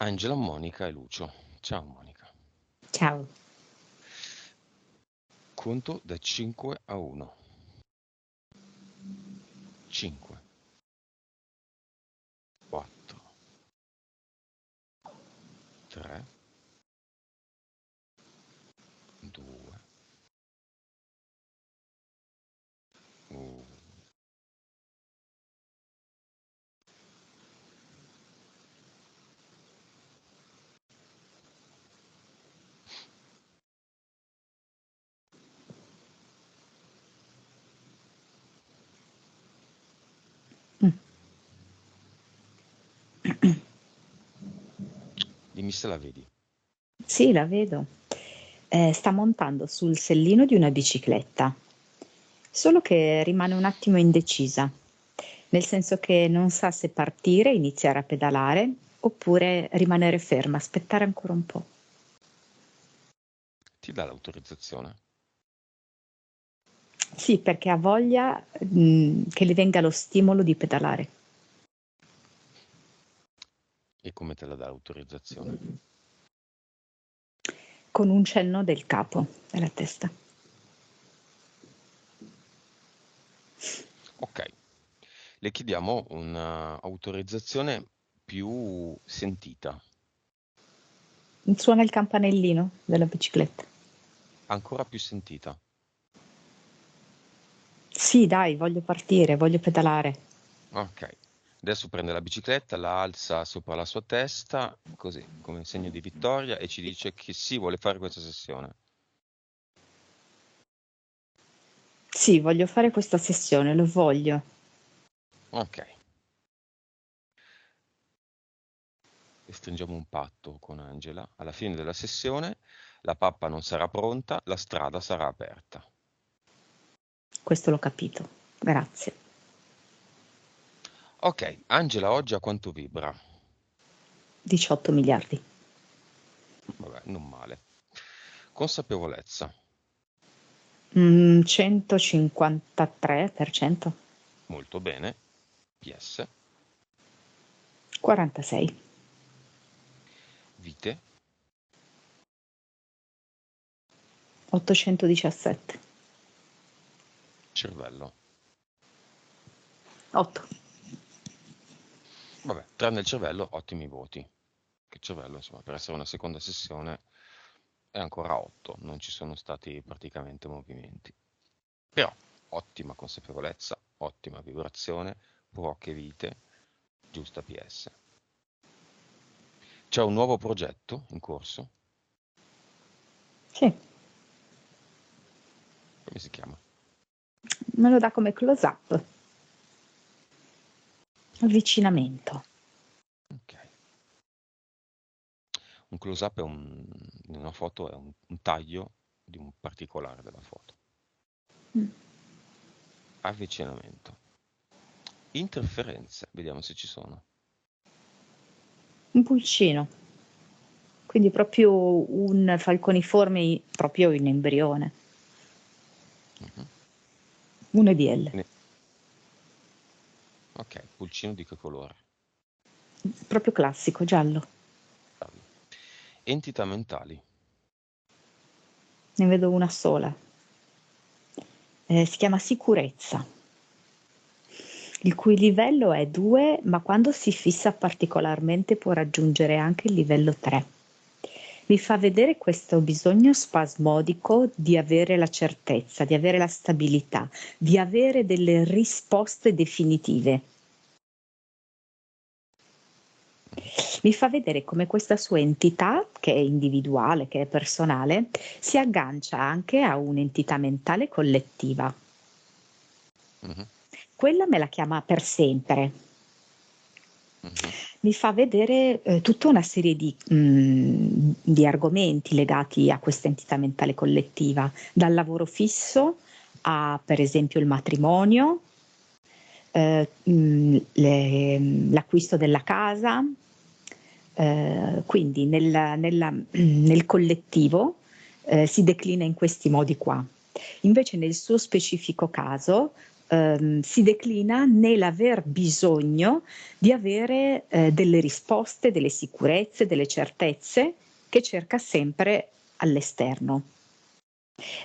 Angela, Monica e Lucio. Ciao Monica. Ciao. Conto da 5 a 1. 5, 4, 3, 2, 1. Dimmi se la vedi. Sì, la vedo. Sta montando sul sellino di una bicicletta, solo che rimane un attimo indecisa, nel senso che non sa se partire e iniziare a pedalare oppure rimanere ferma, aspettare ancora un po'. Ti dà l'autorizzazione? Sì, perché ha voglia, che le venga lo stimolo di pedalare. E come te la dà l'autorizzazione? Con un cenno del capo, della testa. Ok. Le chiediamo un'autorizzazione più sentita, Suona il campanellino della bicicletta. ancora più sentita. Sì, dai, voglio partire, voglio pedalare. Ok. Adesso prende la bicicletta, la alza sopra la sua testa, così, come segno di vittoria, e ci dice che sì, vuole fare questa sessione. Sì, voglio fare questa sessione, lo voglio. Ok. E stringiamo un patto con Angela. Alla fine della sessione la pappa non sarà pronta, la strada sarà aperta. Questo l'ho capito. Grazie. Ok, Angela oggi a quanto vibra? 18 miliardi. Vabbè, non male. Consapevolezza, 153%. molto bene. PS, 46. vite, 817. cervello. 8. Vabbè, tranne il cervello, ottimi voti. Che il cervello, insomma, per essere una seconda sessione è ancora 8, non ci sono stati praticamente movimenti. Però, ottima consapevolezza, ottima vibrazione, poche vite, giusta PS. C'è un nuovo progetto in corso? Sì, Come si chiama? me lo dà come close up. Avvicinamento. Ok. Un close-up in una foto è un taglio di un particolare della foto. Mm. Avvicinamento. Interferenze, vediamo se ci sono. Un pulcino. Quindi proprio un falconiforme proprio in embrione. Mhm. Un EBL. Ne- Ok, pulcino di che colore? Proprio classico, giallo. Giallo. Entità mentali. Ne vedo una sola. Si chiama sicurezza, il cui livello è 2, ma quando si fissa particolarmente può raggiungere anche il livello 3. Mi fa vedere questo bisogno spasmodico di avere la certezza, di avere la stabilità, di avere delle risposte definitive. Mhm. Mi fa vedere come questa sua entità, che è individuale, che è personale, si aggancia anche a un'entità mentale collettiva. Mhm. Quella me la chiama per sempre. Mhm. Mi fa vedere tutta una serie di argomenti legati a questa entità mentale collettiva, dal lavoro fisso a per esempio il matrimonio, l'acquisto della casa, quindi nel collettivo si declina in questi modi qua. Invece nel suo specifico caso si declina nell'aver bisogno di avere delle risposte, delle sicurezze, delle certezze che cerca sempre all'esterno,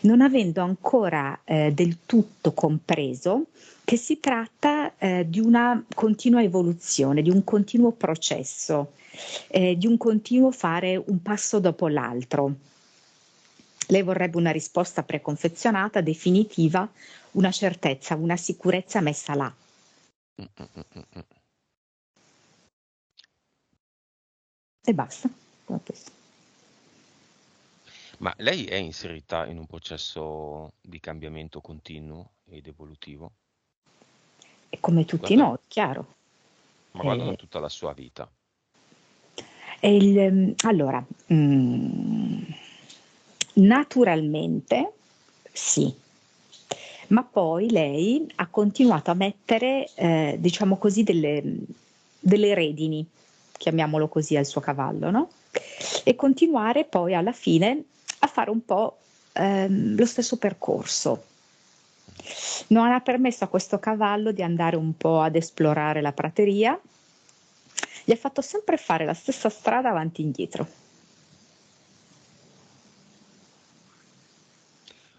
non avendo ancora del tutto compreso che si tratta di una continua evoluzione, di un continuo processo, di un continuo fare un passo dopo l'altro. Lei vorrebbe una risposta preconfezionata, definitiva, una certezza, una sicurezza messa là. E basta. Ma lei è inserita in un processo di cambiamento continuo ed evolutivo? E come tutti Guarda, noi, chiaro. ma guardando tutta la sua vita. Allora, naturalmente sì, ma poi lei ha continuato a mettere, diciamo così, delle redini, chiamiamolo così, al suo cavallo, no? E continuare poi alla fine a fare un po' lo stesso percorso. Non ha permesso a questo cavallo di andare un po' ad esplorare la prateria, gli ha fatto sempre fare la stessa strada avanti e indietro.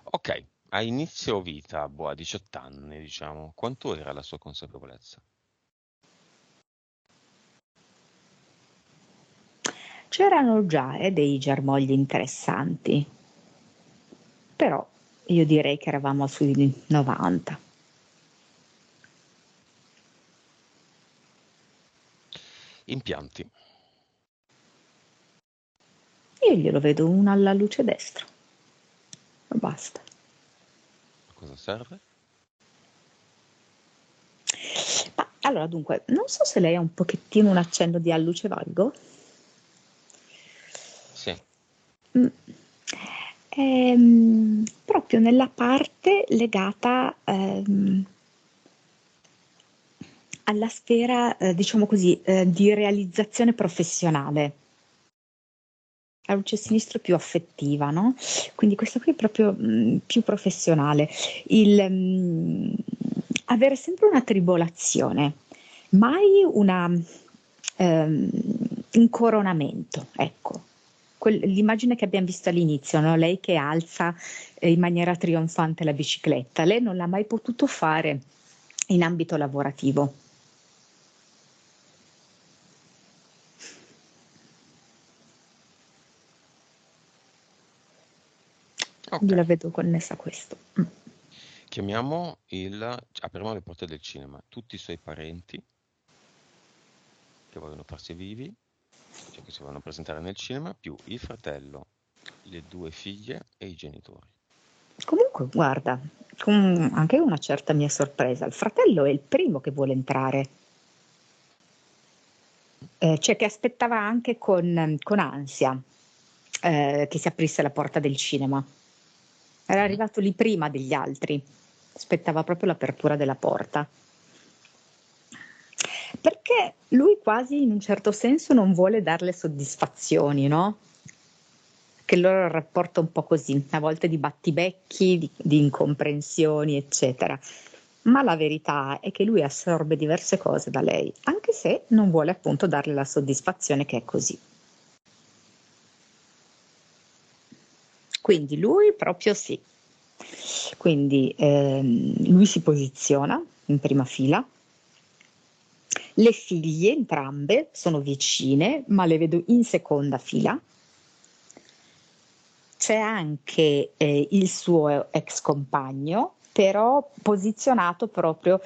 Ok, a inizio vita, a 18 anni, diciamo, quanto era la sua consapevolezza? C'erano già dei germogli interessanti, però io direi che eravamo sui 90. Impianti. Io glielo vedo uno alla luce destra. E basta. A cosa serve? Ma allora, dunque, non so se lei ha un pochettino un accenno di alluce valgo. Sì. Proprio nella parte legata alla sfera, diciamo così, di realizzazione professionale. La luce sinistra è più affettiva, no? Quindi questa qui è proprio più professionale. Avere sempre una tribolazione, mai un coronamento, ecco. L'immagine che abbiamo visto all'inizio, no? Lei che alza in maniera trionfante la bicicletta, lei non l'ha mai potuto fare in ambito lavorativo. Ok. Quindi la vedo connessa a questo. Apriamo le porte del cinema. Tutti i suoi parenti che vogliono farsi vivi, cioè che si vogliono presentare nel cinema, più il fratello, le 2 figlie e i genitori. Comunque, guarda, con anche una certa mia sorpresa, il fratello è il primo che vuole entrare, cioè che aspettava anche con ansia che si aprisse la porta del cinema. Era arrivato lì prima degli altri, aspettava proprio l'apertura della porta. Perché lui quasi in un certo senso non vuole darle soddisfazioni, no? Che il loro rapporto è un po' così, a volte di battibecchi, di incomprensioni, eccetera. Ma la verità è che lui assorbe diverse cose da lei, anche se non vuole appunto darle la soddisfazione che è così. Quindi lui proprio sì. Quindi lui si posiziona in prima fila. Le figlie entrambe sono vicine, ma le vedo in seconda fila. C'è anche il suo ex compagno, però posizionato proprio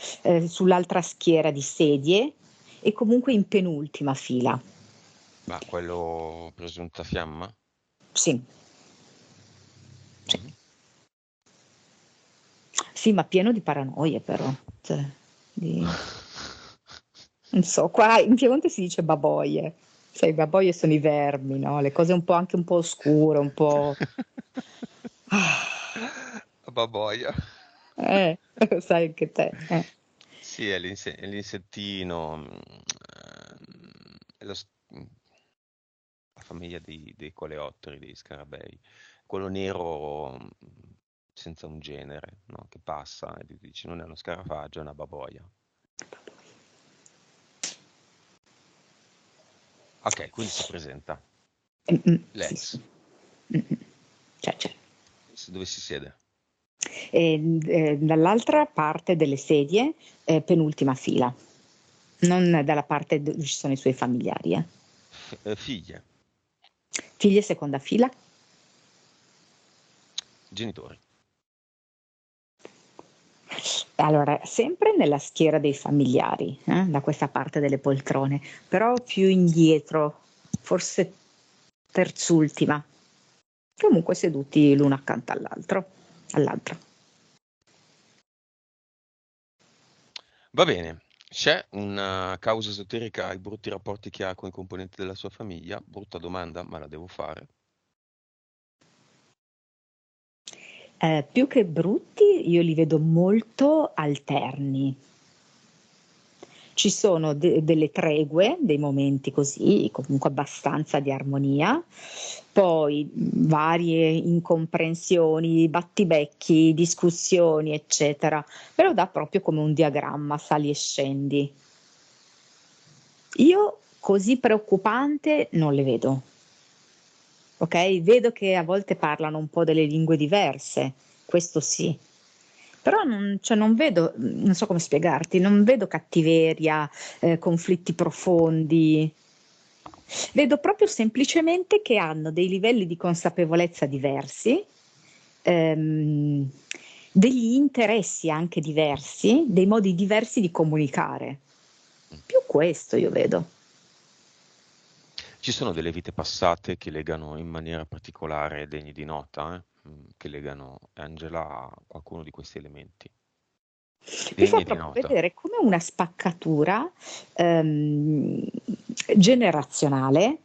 sull'altra schiera di sedie e comunque in penultima fila. Ma quello presunta fiamma? Sì, sì. Mhm. Sì, ma pieno di paranoie però. Cioè, di... Non so, qua in Piemonte si dice baboie. Sai, i baboie sono i vermi, no? Le cose un po' anche un po' oscure, un po'... Ah, Baboia. lo sai anche te. Sì, è l'insettino, è la famiglia dei coleotteri, dei scarabei. Quello nero senza un genere, no? Che passa e tu dici non è uno scarafaggio, è una baboia. Ok, quindi si presenta. Sì, sì. L'ex. C'è. Dove si siede? Dall'altra parte delle sedie, penultima fila, non dalla parte dove ci sono i suoi familiari. Figlie, Figlie seconda fila. genitori. Allora, sempre nella schiera dei familiari, da questa parte delle poltrone, però più indietro, forse terzultima. Comunque seduti l'uno accanto all'altra. Va bene, c'è una causa esoterica ai brutti rapporti che ha con i componenti della sua famiglia? Brutta domanda, ma la devo fare. Più che brutti, io li vedo molto alterni. Ci sono delle tregue, dei momenti così, comunque abbastanza di armonia, poi varie incomprensioni, battibecchi, discussioni, eccetera. Me lo dà proprio come un diagramma, sali e scendi. Io così preoccupante non le vedo. Ok? Vedo che a volte parlano un po' delle lingue diverse, questo sì. Però non vedo, non so come spiegarti, non vedo cattiveria, conflitti profondi. Vedo proprio semplicemente che hanno dei livelli di consapevolezza diversi, ehm, degli interessi anche diversi, dei modi diversi di comunicare. Mm. Più questo io vedo. Ci sono delle vite passate che legano in maniera particolare degni di nota, che legano Angela a qualcuno di questi elementi. Mi fa Degne di proprio nota. vedere come una spaccatura ehm, generazionale,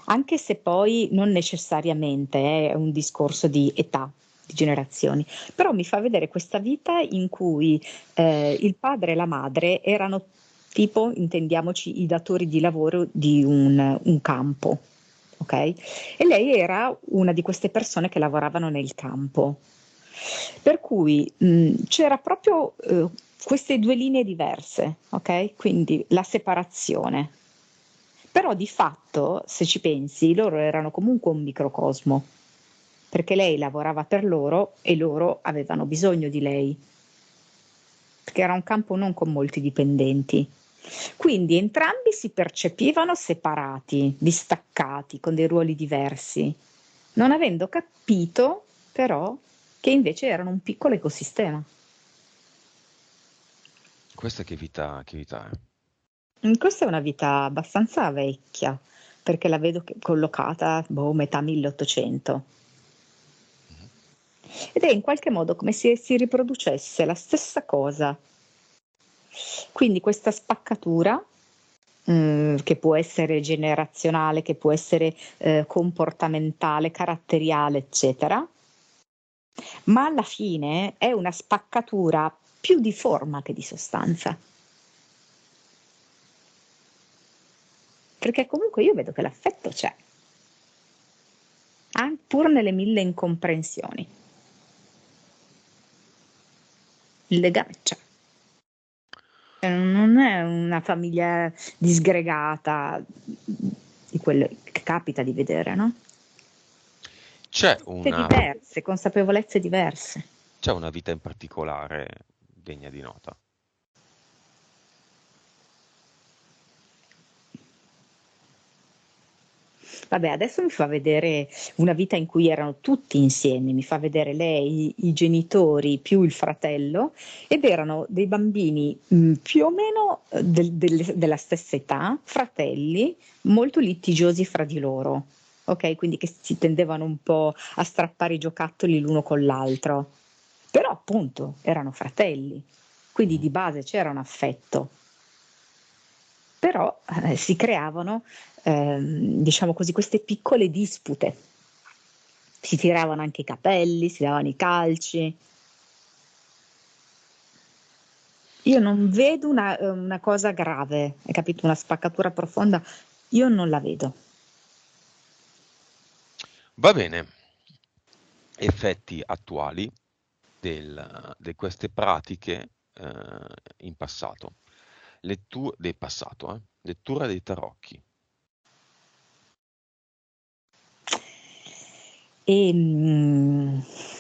anche se poi non necessariamente è un discorso di età, di generazioni, però mi fa vedere questa vita in cui il padre e la madre erano tipo, intendiamoci, i datori di lavoro di un campo, ok? E lei era una di queste persone che lavoravano nel campo. Per cui c'era proprio queste due linee diverse, ok? Quindi la separazione. Però di fatto, se ci pensi, loro erano comunque un microcosmo, perché lei lavorava per loro e loro avevano bisogno di lei, perché era un campo non con molti dipendenti. Quindi entrambi si percepivano separati, distaccati, con dei ruoli diversi, non avendo capito però che invece erano un piccolo ecosistema. Questa che vita è? Questa è una vita abbastanza vecchia, perché la vedo collocata, boh, metà 1800. Mhm. Ed è in qualche modo come se si riproducesse la stessa cosa. Quindi questa spaccatura, che può essere generazionale, che può essere comportamentale, caratteriale, eccetera, ma alla fine è una spaccatura più di forma che di sostanza. Perché comunque io vedo che l'affetto c'è, pur nelle mille incomprensioni. Il legame c'è. Non è una famiglia disgregata di quello che capita di vedere, no? C'è Diverse, consapevolezze diverse. c'è una vita in particolare degna di nota. Vabbè, adesso mi fa vedere una vita in cui erano tutti insieme, mi fa vedere lei, i genitori più il fratello ed erano dei bambini più o meno della stessa età, fratelli, molto litigiosi fra di loro, ok? Quindi che si tendevano un po' a strappare i giocattoli l'uno con l'altro, però appunto erano fratelli, quindi Mhm. di base c'era un affetto. Però si creavano, diciamo così, queste piccole dispute. Si tiravano anche i capelli, si davano i calci. Io non vedo una cosa grave, hai capito? Una spaccatura profonda, io non la vedo. Va bene, effetti attuali. di queste pratiche in passato. Del passato, lettura dei tarocchi. E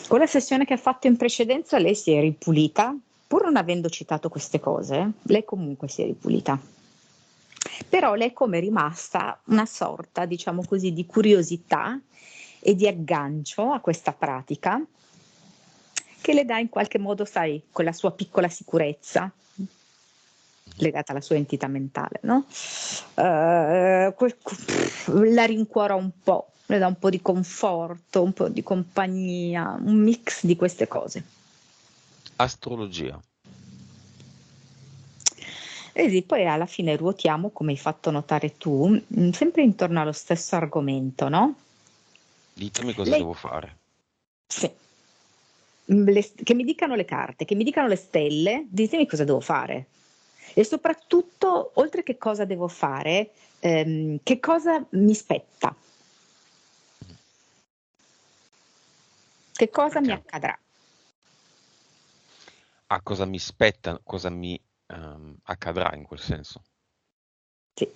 con la sessione che ha fatto in precedenza lei si è ripulita, pur non avendo citato queste cose, lei comunque si è ripulita. Però lei è come rimasta una sorta, diciamo così, di curiosità e di aggancio a questa pratica che le dà in qualche modo, sai, quella sua piccola sicurezza legata alla sua entità mentale, no? La rincuora un po', le dà un po' di conforto, un po' di compagnia, un mix di queste cose. Astrologia. E sì, poi alla fine ruotiamo, come hai fatto notare tu, sempre intorno allo stesso argomento, no? Ditemi cosa Lei, devo fare. sì, che mi dicano le carte, che mi dicano le stelle, ditemi cosa devo fare. E soprattutto, oltre che cosa devo fare, che cosa mi spetta, che cosa mi Perché? accadrà. Cosa mi spetta, cosa mi accadrà in quel senso. Sì.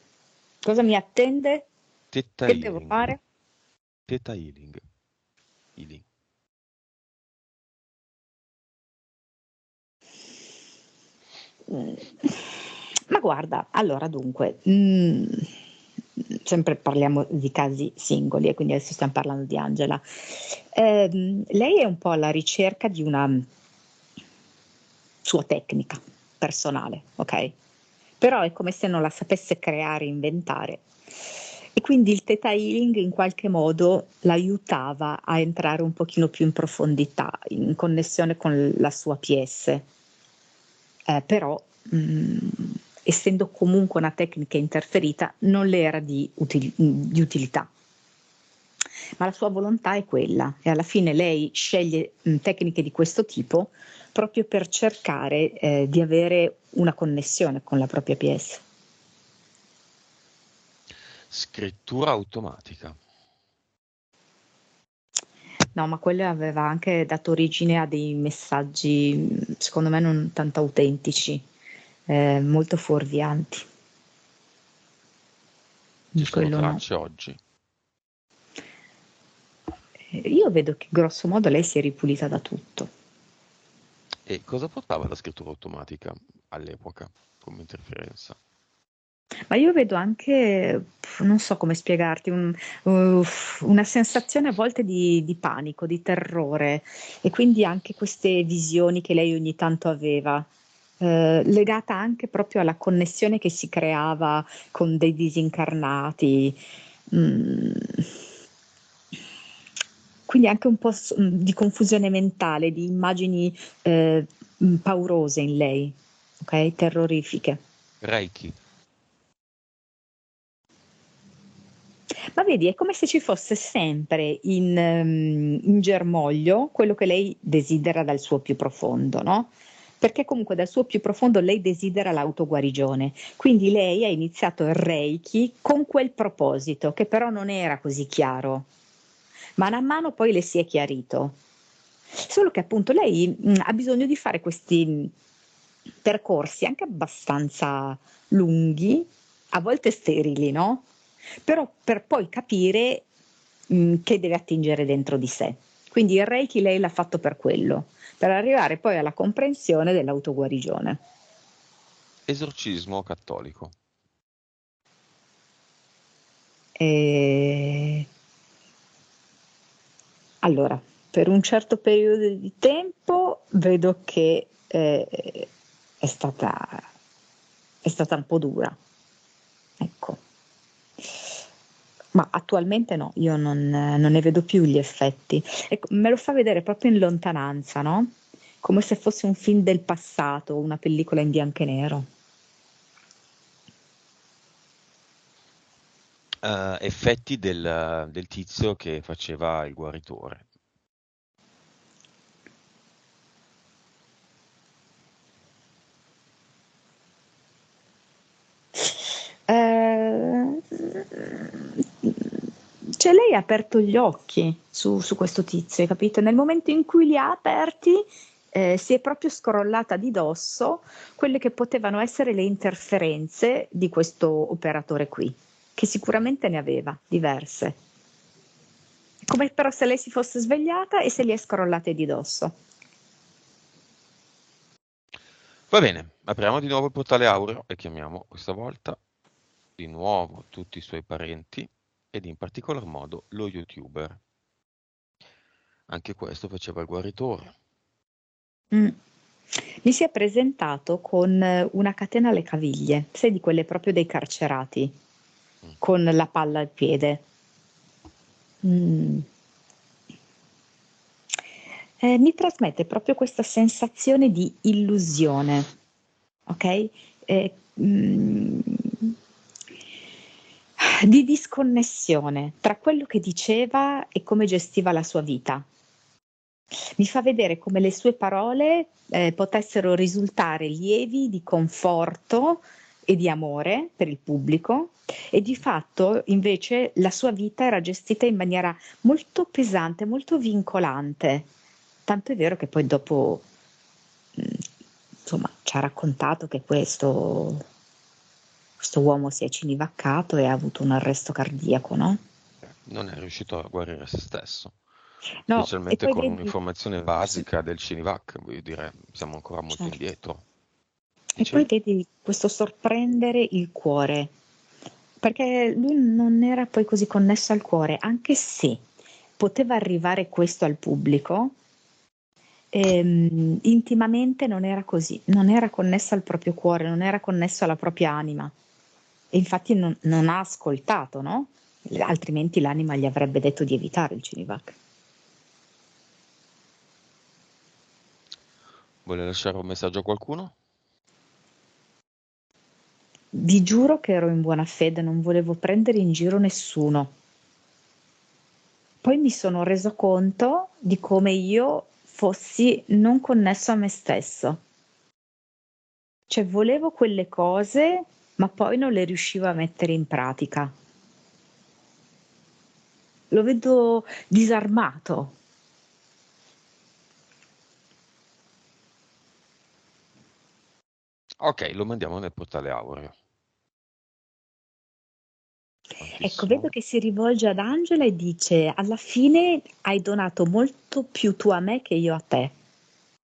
Cosa mi attende? Theta Che devo Healing. fare? Theta Healing. Healing. Mm. Ma guarda, allora dunque, sempre parliamo di casi singoli e quindi adesso stiamo parlando di Angela. Lei è un po' alla ricerca di una sua tecnica personale, ok? Però è come se non la sapesse creare, inventare. E quindi il Theta Healing in qualche modo l'aiutava a entrare un pochino più in profondità, in connessione con la sua PS. Però, essendo comunque una tecnica interferita, non le era di utilità. Ma la sua volontà è quella e alla fine lei sceglie tecniche di questo tipo proprio per cercare di avere una connessione con la propria PS. Scrittura automatica. No, ma quello aveva anche dato origine a dei messaggi, secondo me non tanto autentici, molto fuorvianti. Ci sono Quello no. tracce oggi. Io vedo che grosso modo lei si è ripulita da tutto. E cosa portava la scrittura automatica all'epoca come interferenza? Ma io vedo anche, non so come spiegarti, una sensazione a volte di panico, di terrore e quindi anche queste visioni che lei ogni tanto aveva, legata anche proprio alla connessione che si creava con dei disincarnati. Mm. Quindi anche un po' di confusione mentale, di immagini paurose in lei, ok? Terrorifiche. Reiki. Ma vedi, è come se ci fosse sempre in germoglio quello che lei desidera dal suo più profondo, no? Perché comunque dal suo più profondo lei desidera l'autoguarigione. Quindi lei ha iniziato il Reiki con quel proposito, che però non era così chiaro. Mano a mano poi le si è chiarito. Solo che appunto lei ha bisogno di fare questi percorsi anche abbastanza lunghi, a volte sterili, no? Però per poi capire che deve attingere dentro di sé. Quindi il Reiki lei l'ha fatto per quello, per arrivare poi alla comprensione dell'autoguarigione. Esorcismo cattolico. E... Allora, per un certo periodo di tempo vedo che è è stata un po' dura, ecco. Ma attualmente no, io non ne vedo più gli effetti. Ecco, me lo fa vedere proprio in lontananza, no? Come se fosse un film del passato, una pellicola in bianco e nero. Effetti del tizio che faceva il guaritore. Eh, cioè lei ha aperto gli occhi su questo tizio, hai capito? Nel momento in cui li ha aperti, si è proprio scrollata di dosso quelle che potevano essere le interferenze di questo operatore qui, che sicuramente ne aveva diverse. Come però se lei si fosse svegliata e se li è scrollate di dosso. Va bene, apriamo di nuovo il portale aureo e chiamiamo questa volta di nuovo tutti i suoi parenti ed in particolar modo lo YouTuber. Anche questo faceva il guaritore. Mi si è presentato con una catena alle caviglie, sai di quelle proprio dei carcerati, Mm. con la palla al piede. Mi trasmette proprio questa sensazione di illusione, ok? Mm, di disconnessione tra quello che diceva e come gestiva la sua vita. Mi fa vedere come le sue parole potessero risultare lievi di conforto e di amore per il pubblico e di fatto invece la sua vita era gestita in maniera molto pesante, molto vincolante. Tanto è vero che poi dopo, mh, insomma, ci ha raccontato che questo uomo si è cinivaccato e ha avuto un arresto cardiaco, no? Non è riuscito a guarire se stesso, No, e specialmente poi con vedi, un'informazione basica del Cinivac, voglio dire, siamo ancora molto certo. indietro. E poi Dicevi? vedi questo sorprendere il cuore, perché lui non era poi così connesso al cuore, anche se poteva arrivare questo al pubblico, intimamente non era così, non era connesso al proprio cuore, non era connesso alla propria anima. E infatti non ha ascoltato, no? Altrimenti l'anima gli avrebbe detto di evitare il Cinivac. Vuole lasciare un messaggio a qualcuno? Vi giuro che ero in buona fede, non volevo prendere in giro nessuno. Poi mi sono reso conto di come io fossi non connesso a me stesso. Cioè volevo quelle cose, ma poi non le riuscivo a mettere in pratica. Lo vedo disarmato. Ok, lo mandiamo nel portale aureo. Quanti Ecco, vedo sono? che si rivolge ad Angela e dice: alla fine hai donato molto più tu a me che io a te.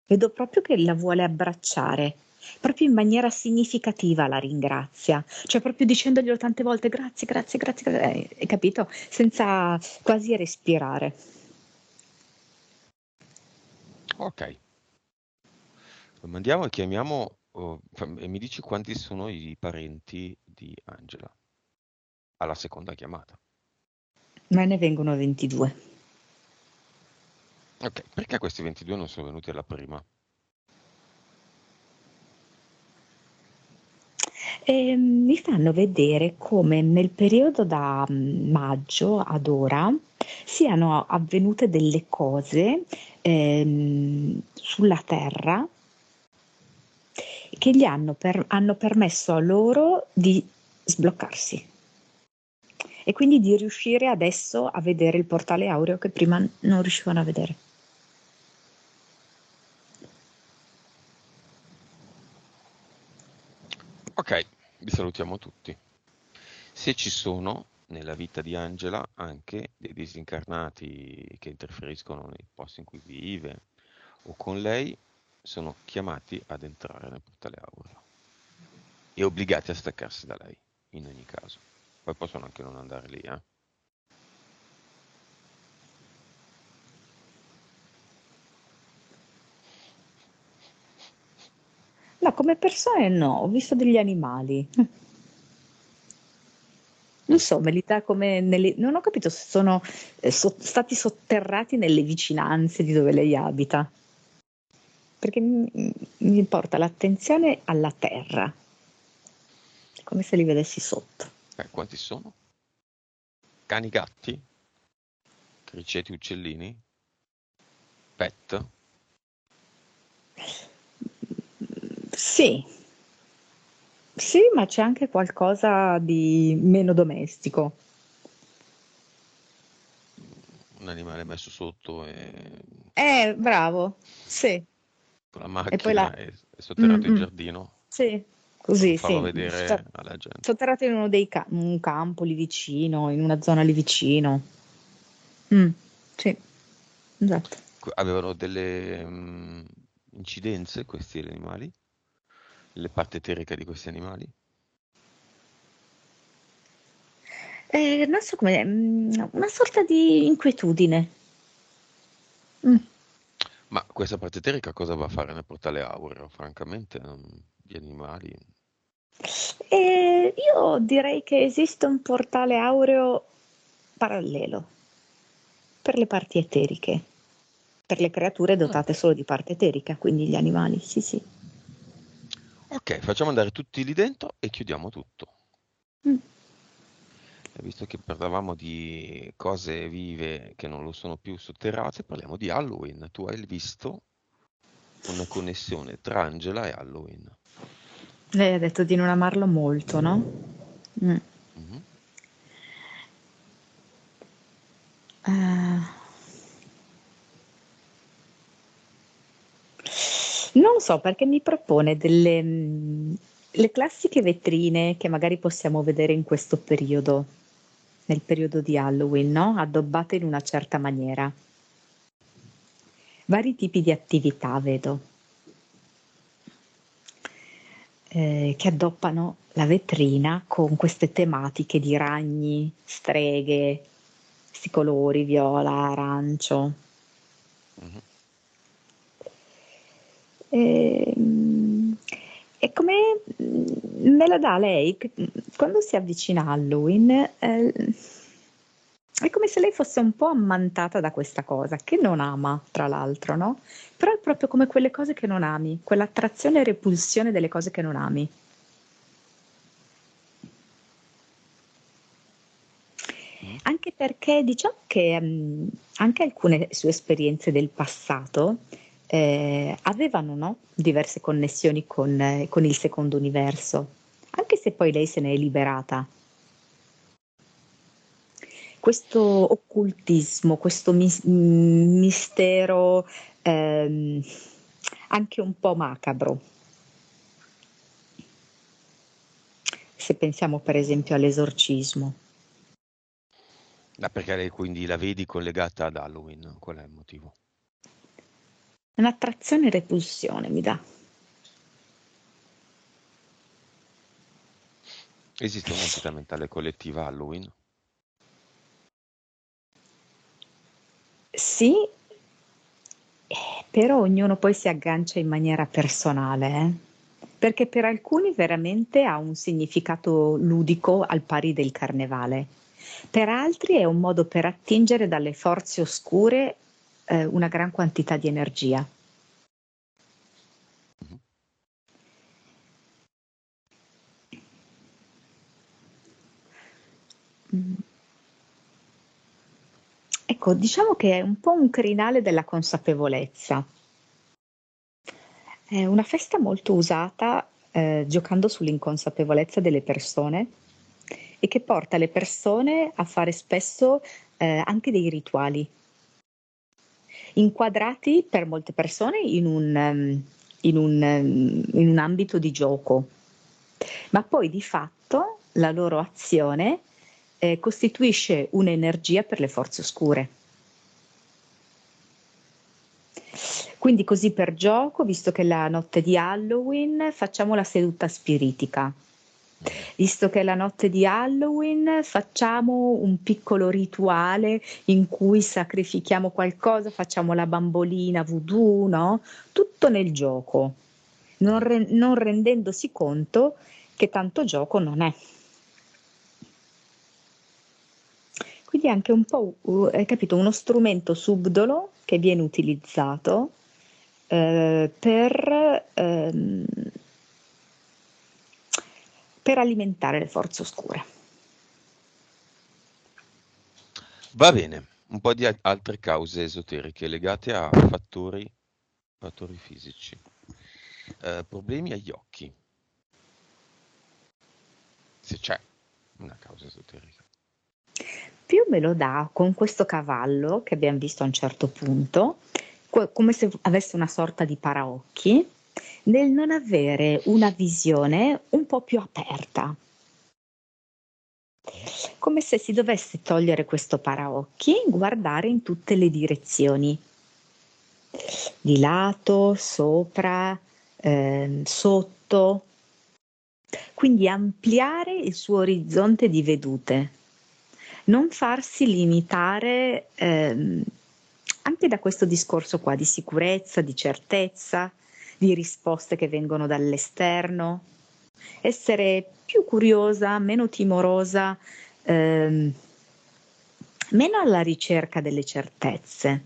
Vedo proprio che la vuole abbracciare, proprio in maniera significativa la ringrazia, cioè proprio dicendoglielo tante volte grazie, grazie, grazie, hai capito? Senza quasi respirare. Ok, lo mandiamo e chiamiamo e mi dici quanti sono i parenti di Angela alla seconda chiamata. Me ne vengono 22. Ok, perché questi 22 non sono venuti alla prima? Mi fanno vedere come nel periodo da maggio ad ora siano avvenute delle cose sulla Terra che gli hanno permesso a loro di sbloccarsi e quindi di riuscire adesso a vedere il portale aureo che prima non riuscivano a vedere. Ok, vi salutiamo tutti. Se ci sono nella vita di Angela anche dei disincarnati che interferiscono nei posti in cui vive o con lei, sono chiamati ad entrare nel portale aureo e obbligati a staccarsi da lei, in ogni caso. Poi possono anche non andare lì, eh. No, come persone no, ho visto degli animali. Non so, me li dà come non ho capito se sono stati sotterrati nelle vicinanze di dove lei abita, perché mi porta l'attenzione alla terra, come se li vedessi sotto. Quanti sono? Cani, gatti? Criceti, uccellini? Pet? Sì, sì, ma c'è anche qualcosa di meno domestico. Un animale messo sotto e... Bravo, sì. con la E poi macchina e sotterrato in mm, giardino, sì, non così, farlo sì, vedere alla gente. sotterrato in uno dei un campo lì vicino, in una zona lì vicino. Mm, sì, esatto. Avevano delle incidenze questi animali? Le parte eteriche di questi animali? Non so come, una sorta di inquietudine. Mm. Ma questa parte eterica cosa va a fare nel portale aureo? Francamente, gli animali. Io direi che esiste un portale aureo parallelo per le parti eteriche, per le creature Ah. dotate solo di parte eterica, quindi gli animali, sì, sì. Ok, facciamo andare tutti lì dentro e chiudiamo tutto. Mm. E visto che parlavamo di cose vive che non lo sono più sotterrate, parliamo di Halloween. Tu hai visto una connessione tra Angela e Halloween? Lei ha detto di non amarlo molto, no? Mm. Mhm. Eh, Non lo so perché mi propone delle le classiche vetrine che magari possiamo vedere in questo periodo, nel periodo di Halloween, no? Addobbate in una certa maniera. Vari tipi di attività vedo, che addobbano la vetrina con queste tematiche di ragni, streghe, 'sti colori viola, arancio. Mhm. Ehm, E come me la dà lei, quando si avvicina Halloween, è come se lei fosse un po' ammantata da questa cosa, che non ama, tra l'altro, no? Però è proprio come quelle cose che non ami, quell'attrazione e repulsione delle cose che non ami. Mhm. Anche perché diciamo che anche alcune sue esperienze del passato avevano, no, diverse connessioni con il secondo universo, anche se poi lei se ne è liberata. Questo occultismo, questo mistero ehm, anche un po' macabro, se pensiamo per esempio all'esorcismo. Ma perché lei quindi la vedi collegata ad Halloween? Qual è il motivo? Un'attrazione e repulsione mi dà. Esiste un'entità mentale collettiva Halloween? Sì, però ognuno poi si aggancia in maniera personale, perché per alcuni veramente ha un significato ludico al pari del carnevale, per altri è un modo per attingere dalle forze oscure una gran quantità di energia. Mhm. Mm. Ecco, diciamo che è un po' un crinale della consapevolezza. È una festa molto usata, giocando sull'inconsapevolezza delle persone e che porta le persone a fare spesso, anche dei rituali, inquadrati per molte persone in un ambito di gioco, ma poi di fatto la loro azione, costituisce un'energia per le forze oscure. Quindi così per gioco, visto che è la notte di Halloween, facciamo la seduta spiritica. Mhm. Visto che è la notte di Halloween, facciamo un piccolo rituale in cui sacrifichiamo qualcosa, facciamo la bambolina voodoo, no? Tutto nel gioco, Mhm. non rendendosi conto che tanto gioco non è. Quindi è anche un po', hai capito, uno strumento subdolo che viene utilizzato per alimentare le forze oscure. Va bene, un po' di altre cause esoteriche legate a fattori fisici. Problemi agli occhi, se c'è una causa esoterica. Più me lo dà con questo cavallo che abbiamo visto a un certo punto, come se avesse una sorta di paraocchi, nel non avere una visione un po' più aperta. Come se si dovesse togliere questo paraocchi, guardare in tutte le direzioni, di lato, sopra, sotto, quindi ampliare il suo orizzonte di vedute, non farsi limitare anche da questo discorso qua di sicurezza, di certezza, di risposte che vengono dall'esterno, essere più curiosa, meno timorosa, meno alla ricerca delle certezze,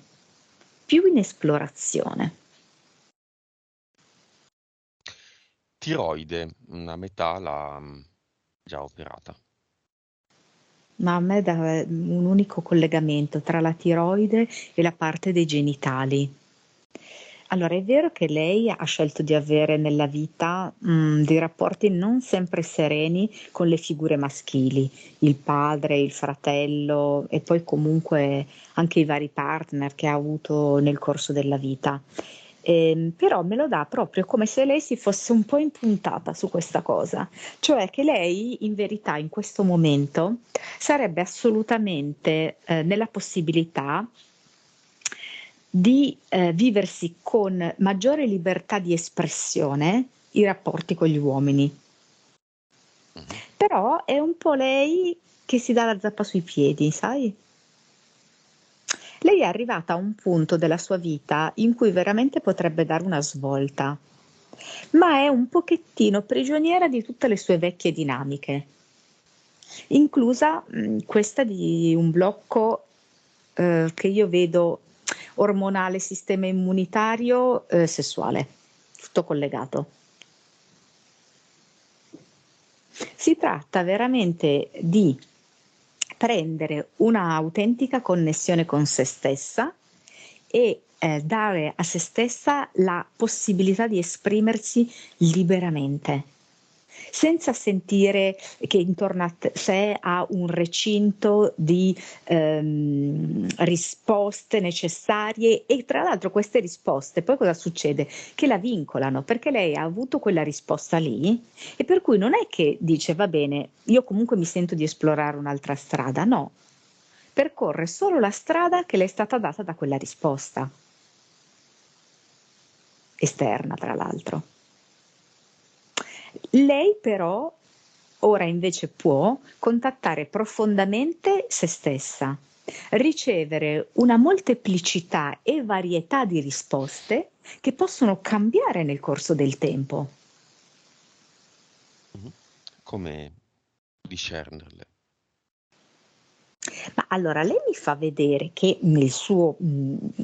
più in esplorazione. Tiroide, una metà l'ha già operata. Ma a me dà un unico collegamento tra la tiroide e la parte dei genitali. Allora, è vero che lei ha scelto di avere nella vita dei rapporti non sempre sereni con le figure maschili, il padre, il fratello e poi comunque anche i vari partner che ha avuto nel corso della vita. Però me lo dà proprio come se lei si fosse un po' impuntata su questa cosa, cioè che lei in verità in questo momento sarebbe assolutamente nella possibilità di viversi con maggiore libertà di espressione i rapporti con gli uomini. Mhm. Però è un po' lei che si dà la zappa sui piedi, sai? Lei è arrivata a un punto della sua vita in cui veramente potrebbe dare una svolta, ma è un pochettino prigioniera di tutte le sue vecchie dinamiche, inclusa questa di un blocco che io vedo ormonale, sistema immunitario, sessuale, tutto collegato. Si tratta veramente di prendere una autentica connessione con se stessa e dare a se stessa la possibilità di esprimersi liberamente, senza sentire che intorno a sé ha un recinto di risposte necessarie e tra l'altro queste risposte poi cosa succede? Che la vincolano perché lei ha avuto quella risposta lì e per cui non è che dice va bene, io comunque mi sento di esplorare un'altra strada, no, percorre solo la strada che le è stata data da quella risposta, esterna tra l'altro. Lei però ora invece può contattare profondamente se stessa, ricevere una molteplicità e varietà di risposte che possono cambiare nel corso del tempo. Mhm. Come discernerle? Ma allora lei mi fa vedere che nel suo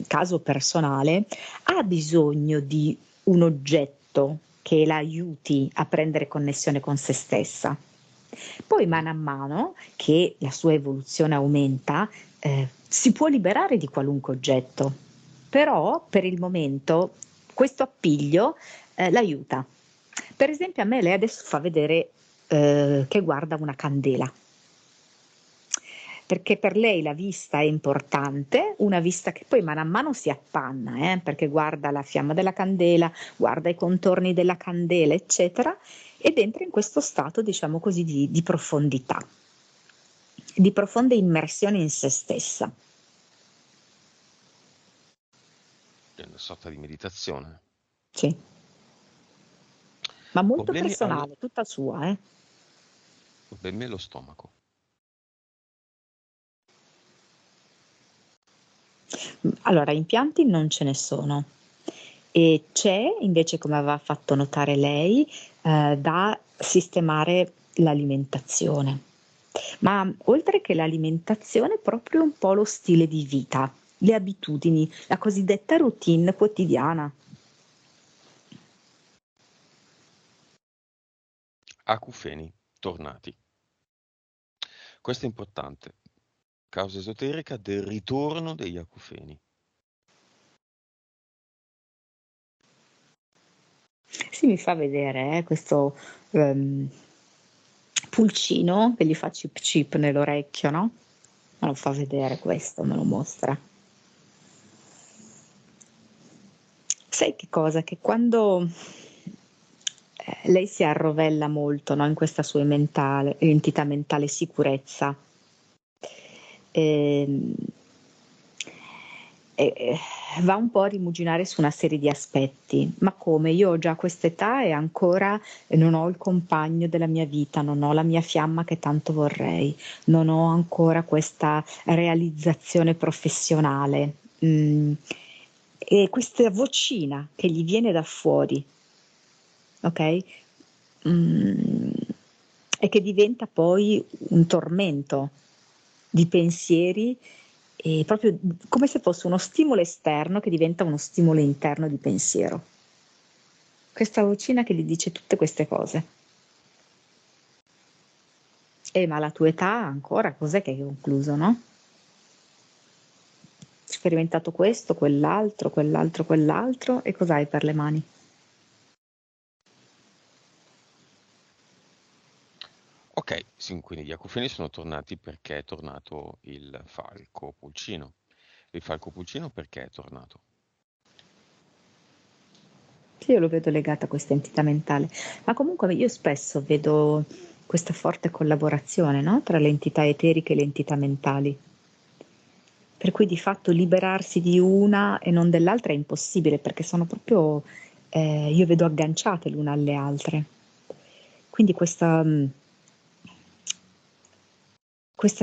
caso personale ha bisogno di un oggetto che la aiuti a prendere connessione con se stessa. Poi Mhm. mano a mano che la sua evoluzione aumenta, si può liberare di qualunque oggetto, però per il momento questo appiglio l'aiuta. Per esempio a me lei adesso fa vedere che guarda una candela perché per lei la vista è importante, una vista che poi mano a mano si appanna, perché guarda la fiamma della candela, guarda i contorni della candela, eccetera, ed entra in questo stato, diciamo così, di profondità, di profonda immersione in se stessa. È una sorta di meditazione. Sì, ma molto Problemi personale, tutta sua. problemi allo stomaco. Allora, impianti non ce ne sono. E c'è invece, come aveva fatto notare lei, da sistemare l'alimentazione. Ma oltre che l'alimentazione, proprio un po' lo stile di vita, le abitudini, la cosiddetta routine quotidiana. Acufeni, tornati. Questo è importante. Causa esoterica del ritorno degli acufeni. Si mi fa vedere questo pulcino che gli fa cip cip nell'orecchio, no? Me lo fa vedere questo, me lo mostra. sai che cosa? Che quando lei si arrovella molto, no, in questa sua entità mentale sicurezza, ehm, e va un po' a rimuginare su una serie di aspetti. Ma come? Io ho già quest'età e ancora non ho il compagno della mia vita, non ho la mia fiamma che tanto vorrei, non ho ancora questa realizzazione professionale. E questa vocina che gli viene da fuori, ok? Mm, e che diventa poi un tormento di pensieri, e proprio come se fosse uno stimolo esterno che diventa uno stimolo interno di pensiero. Questa vocina che gli dice tutte queste cose. Ma alla tua età ancora cos'è che hai concluso, no? Sperimentato questo, quell'altro, quell'altro, quell'altro, e cos'hai per le mani? Ok, sì, quindi gli acufeni sono tornati perché è tornato il falco pulcino. Il falco pulcino perché è tornato? Sì, io lo vedo legato a questa entità mentale, ma comunque io spesso vedo questa forte collaborazione, no? Tra le entità eteriche e le entità mentali. Per cui di fatto liberarsi di una e non dell'altra è impossibile perché sono proprio, io vedo agganciate l'una alle altre. Quindi questa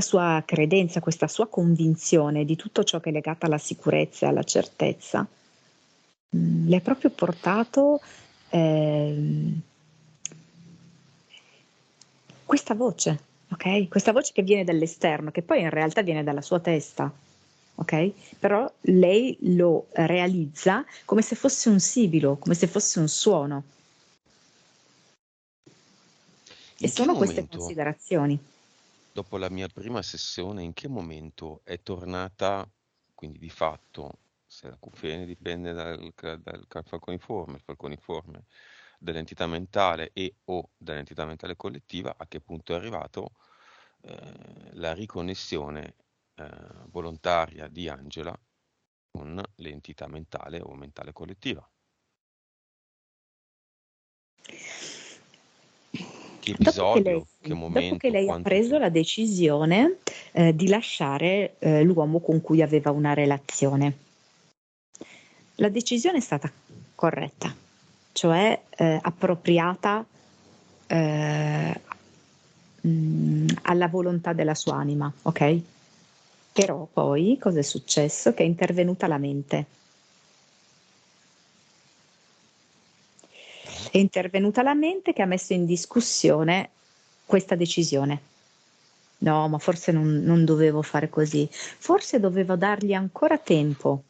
sua credenza, questa sua convinzione di tutto ciò che è legato alla sicurezza e alla certezza, le ha proprio portato ehm, questa voce, ok? Questa voce che viene dall'esterno, che poi in realtà viene dalla sua testa, ok? Però lei lo realizza come se fosse un sibilo, come se fosse un suono. E In che sono queste momento, considerazioni. dopo la mia prima sessione, in che momento è tornata, quindi di fatto, se l'acufene dipende dal falconiforme, il falconiforme dell'entità mentale e o dall'entità mentale collettiva, a che punto è arrivato la riconnessione volontaria di Angela con l'entità mentale o mentale collettiva? Che episodio, che Dopo che momento, lei ha quanto preso la tempo? decisione di lasciare l'uomo con cui aveva una relazione. La decisione è stata corretta, cioè appropriata alla volontà della sua anima, ok? Però poi cosa è successo? Che è intervenuta la mente. Mhm. È intervenuta la mente che ha messo in discussione questa decisione. No, ma forse non dovevo fare così. Forse dovevo dargli ancora tempo.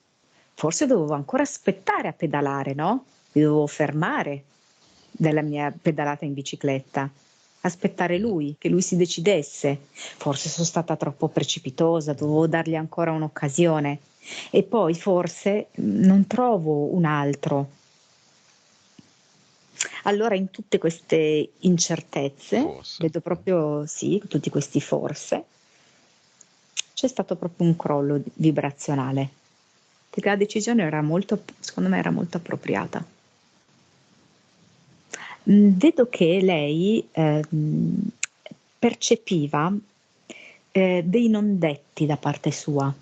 Forse dovevo ancora aspettare a pedalare, no? Mi dovevo fermare dalla mia pedalata in bicicletta, aspettare Mhm. lui, che lui si decidesse. Forse sono stata troppo precipitosa, dovevo dargli ancora un'occasione. E poi forse non trovo un altro. Allora, in tutte queste incertezze, Forse. vedo proprio sì, tutti questi forse, c'è stato proprio un crollo vibrazionale, perché la decisione era molto, secondo me, era molto appropriata. Vedo che lei percepiva dei non detti da parte sua.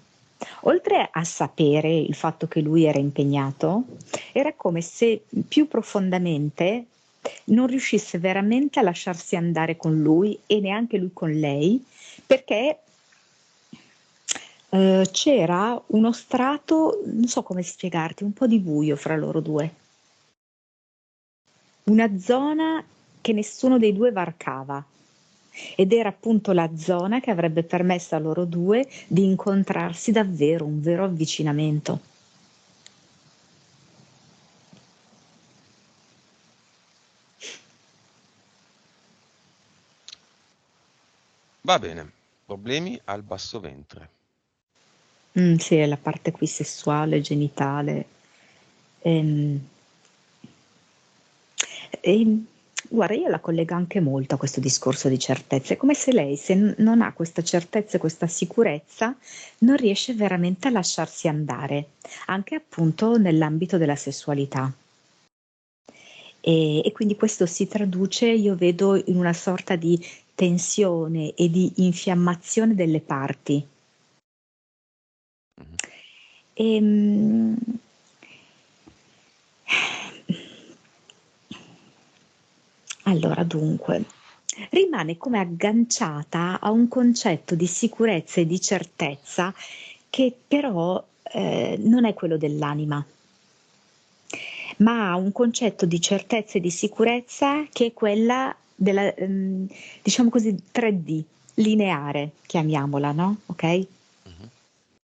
Oltre a sapere il fatto che lui era impegnato, era come se più profondamente non riuscisse veramente a lasciarsi andare con lui e neanche lui con lei, perché c'era uno strato, non so come spiegarti, un po' di buio fra loro due. Una zona che nessuno dei due varcava ed era appunto la zona che avrebbe permesso a loro due di incontrarsi davvero, un vero avvicinamento. Va bene. Problemi al basso ventre. Sì, è la parte qui sessuale, genitale. Ehm, e Guarda, io la collego anche molto a questo discorso di certezze, è come se lei, se non ha questa certezza e questa sicurezza, non riesce veramente a lasciarsi andare, anche appunto nell'ambito della sessualità. E quindi questo si traduce, io vedo, in una sorta di tensione e di infiammazione delle parti. Mhm. Ehm, allora, dunque, rimane come agganciata a un concetto di sicurezza e di certezza che però non è quello dell'anima, ma ha un concetto di certezza e di sicurezza che è quella della, diciamo così, 3D, lineare, chiamiamola, no? Ok? Mhm.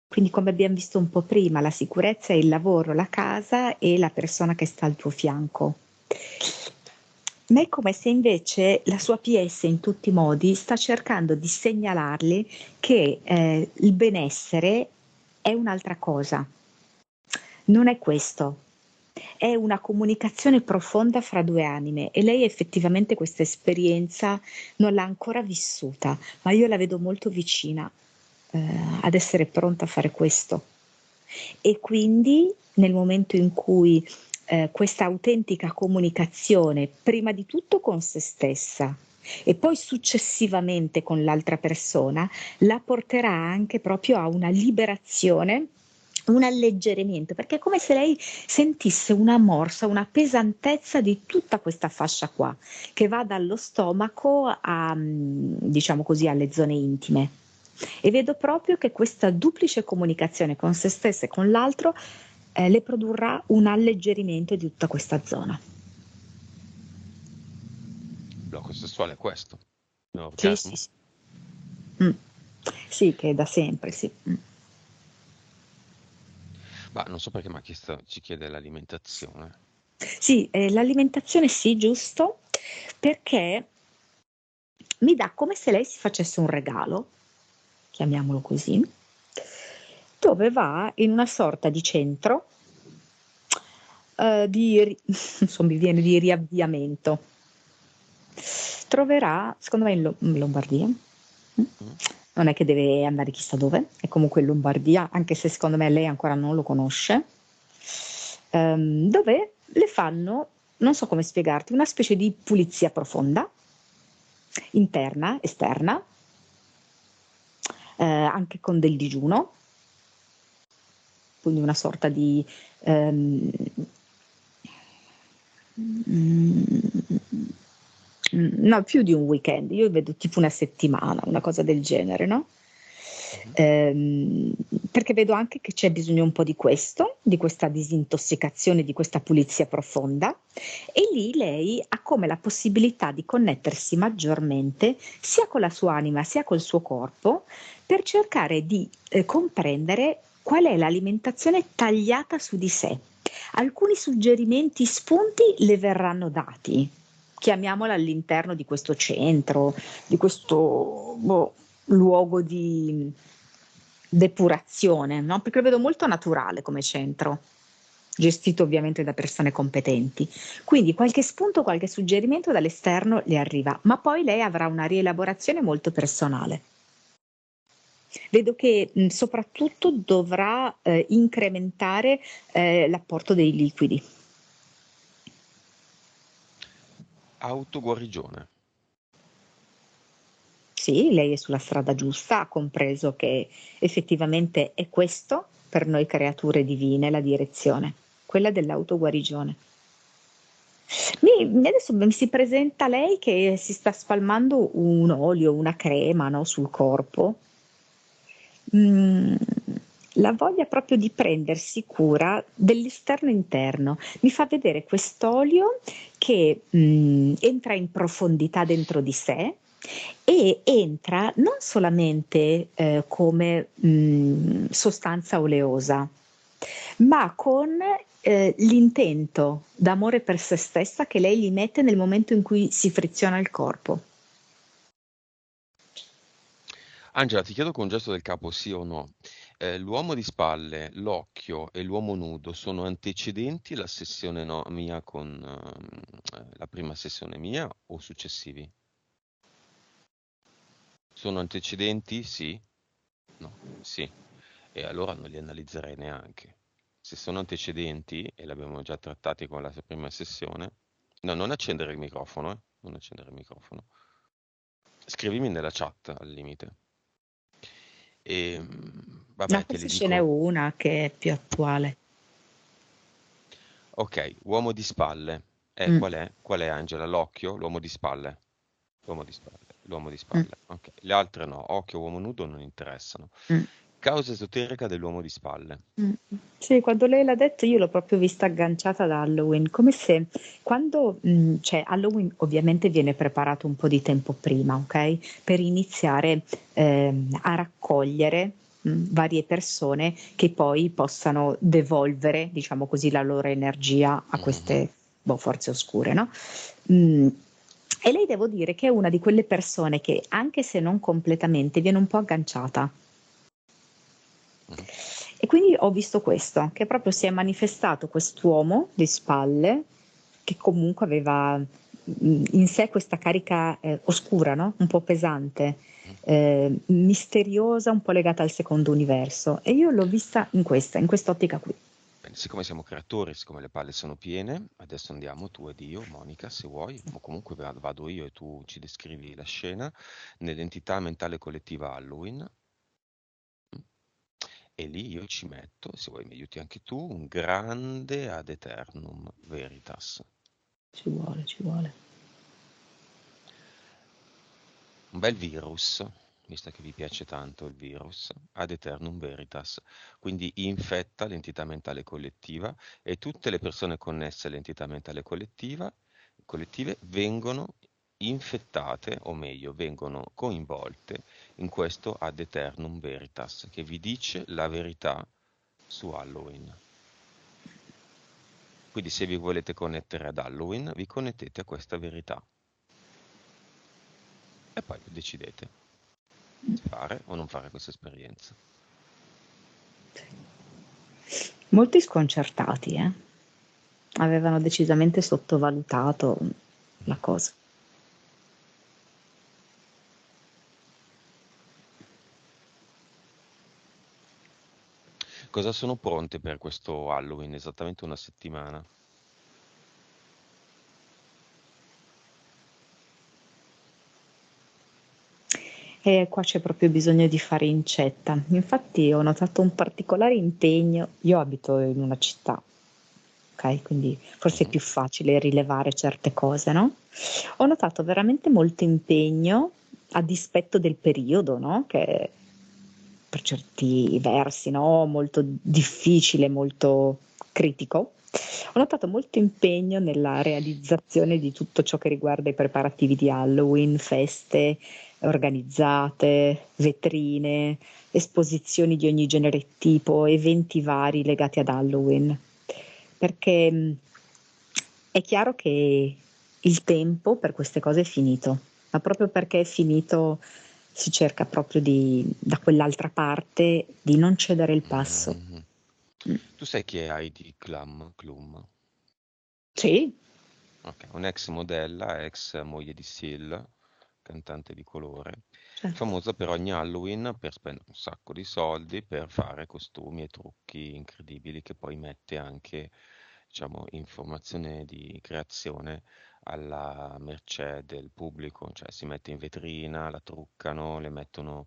Quindi come abbiamo visto un po' prima, la sicurezza è il lavoro, la casa e la persona che sta al tuo fianco. Ma è come se invece la sua PS in tutti i modi sta cercando di segnalarle che il benessere è un'altra cosa, non è questo, è una comunicazione profonda fra due anime e lei effettivamente questa esperienza non l'ha ancora vissuta, ma io la vedo molto vicina ad essere pronta a fare questo. E quindi nel momento in cui questa autentica comunicazione, prima di tutto con se stessa e poi successivamente con l'altra persona, la porterà anche proprio a una liberazione, un alleggerimento, perché è come se lei sentisse una morsa, una pesantezza di tutta questa fascia qua, che va dallo stomaco a, diciamo così, alle zone intime. E vedo proprio che questa duplice comunicazione con se stessa e con l'altro le produrrà un alleggerimento di tutta questa zona. Il blocco sessuale è questo, Sì, sì, l'orgasmo. sì. Mm. Sì, che è da sempre, sì. Mm. Ma non so perché, ma ci chiede l'alimentazione. Sì, l'alimentazione sì, giusto, perché mi dà come se lei si facesse un regalo, chiamiamolo così, dove va in una sorta di centro insomma, mi viene di riavviamento. Troverà, secondo me in Lombardia, Mm? non è che deve andare chissà dove, è comunque in Lombardia, anche se secondo me lei ancora non lo conosce, dove le fanno, non so come spiegarti, una specie di pulizia profonda, interna, esterna, anche con del digiuno, quindi una sorta di ehm, no, più di un weekend, io vedo tipo una settimana, una cosa del genere, no? Mhm. Ehm, Perché vedo anche che c'è bisogno un po' di questo, di questa disintossicazione, di questa pulizia profonda, e lì lei ha come la possibilità di connettersi maggiormente sia con la sua anima sia col suo corpo per cercare di comprendere qual è l'alimentazione tagliata su di sé. Alcuni suggerimenti, spunti le verranno dati, chiamiamola all'interno di questo centro, di questo luogo di depurazione, no? Perché lo vedo molto naturale come centro, gestito ovviamente da persone competenti. Quindi qualche spunto, qualche suggerimento dall'esterno le arriva, ma poi lei avrà una rielaborazione molto personale. Vedo che soprattutto dovrà incrementare l'apporto dei liquidi. Autoguarigione. Sì, lei è sulla strada giusta, ha compreso che effettivamente è questo per noi creature divine la direzione, quella dell'autoguarigione. Adesso mi si presenta lei che si sta spalmando un olio, una crema, no, sul corpo. Mm, la voglia proprio di prendersi cura dell'esterno interno. Mi fa vedere quest'olio che entra in profondità dentro di sé e entra non solamente come sostanza oleosa, ma con l'intento d'amore per se stessa che lei gli mette nel momento in cui si friziona il corpo. Angela, ti chiedo con un gesto del capo sì o no. L'uomo di spalle, l'occhio e l'uomo nudo sono antecedenti alla sessione no, mia la prima sessione mia o successivi? Sono antecedenti? Sì? No? Sì. E allora non li analizzerei neanche. Se sono antecedenti, e l'abbiamo già trattati con la prima sessione, no, non accendere il microfono, non accendere il microfono. Scrivimi nella chat al limite. E No, vabbè, te li forse ce n'è dico. una che è più attuale. Ok, uomo di spalle. Mm, Qual è? Qual è Angela? L'occhio? L'uomo di spalle? L'uomo di spalle. L'uomo di mm, spalle. Ok, le altre no. Occhio, uomo nudo non interessano. mm. Causa esoterica dell'uomo di spalle. Sì, quando lei l'ha detto io l'ho proprio vista agganciata da Halloween, come se quando, cioè Halloween ovviamente viene preparato un po' di tempo prima, ok? Per iniziare a raccogliere varie persone che poi possano devolvere, diciamo così, la loro energia a Mhm, queste forze oscure, no? Mm, E lei devo dire che è una di quelle persone che, anche se non completamente, viene un po' agganciata. mhm. E quindi ho visto questo, che proprio si è manifestato quest'uomo di spalle, che comunque aveva in sé questa carica oscura, no? Un po' pesante, Mhm. misteriosa, un po' legata al secondo universo. E io l'ho vista in quest'ottica qui. Bene, siccome siamo creatori, siccome le palle sono piene, adesso andiamo tu ed io, Monica, se vuoi, o comunque vado io e tu ci descrivi la scena, nell'entità mentale collettiva Halloween, mm, e lì io ci metto, se vuoi mi aiuti anche tu, un grande ad eternum veritas. Ci vuole, ci vuole. Un bel virus, visto che vi piace tanto il virus, ad eternum veritas, quindi infetta l'entità mentale collettiva e tutte le persone connesse all'entità mentale collettive vengono infettate, o meglio, vengono coinvolte in questo ad eternum veritas, che vi dice la verità su Halloween. Quindi se vi volete connettere ad Halloween, vi connettete a questa verità e poi decidete se fare o non fare questa esperienza. Molti sconcertati, eh? Avevano decisamente sottovalutato la cosa. Cosa sono pronte per questo Halloween? Esattamente una settimana. E qua c'è proprio bisogno di fare incetta. Infatti ho notato un particolare impegno. Io abito in una città, ok? Quindi forse è Mhm. più facile rilevare certe cose, no? Ho notato veramente molto impegno a dispetto del periodo, no? Che per certi versi, no? Molto difficile, molto critico. Ho notato molto impegno nella realizzazione di tutto ciò che riguarda i preparativi di Halloween, feste organizzate, vetrine, esposizioni di ogni genere e tipo, eventi vari legati ad Halloween. Perché è chiaro che il tempo per queste cose è finito, ma proprio perché è finito si cerca proprio da quell'altra parte di non cedere il passo. Mhm. Mm. Tu sai chi è Heidi Klum? Sì, Ok, un'ex modella, ex moglie di Seal, cantante di colore, certo. famosa per ogni Halloween per spendere un sacco di soldi per fare costumi e trucchi incredibili che poi mette anche, diciamo, informazione di creazione alla mercé del pubblico, cioè si mette in vetrina, la truccano, le mettono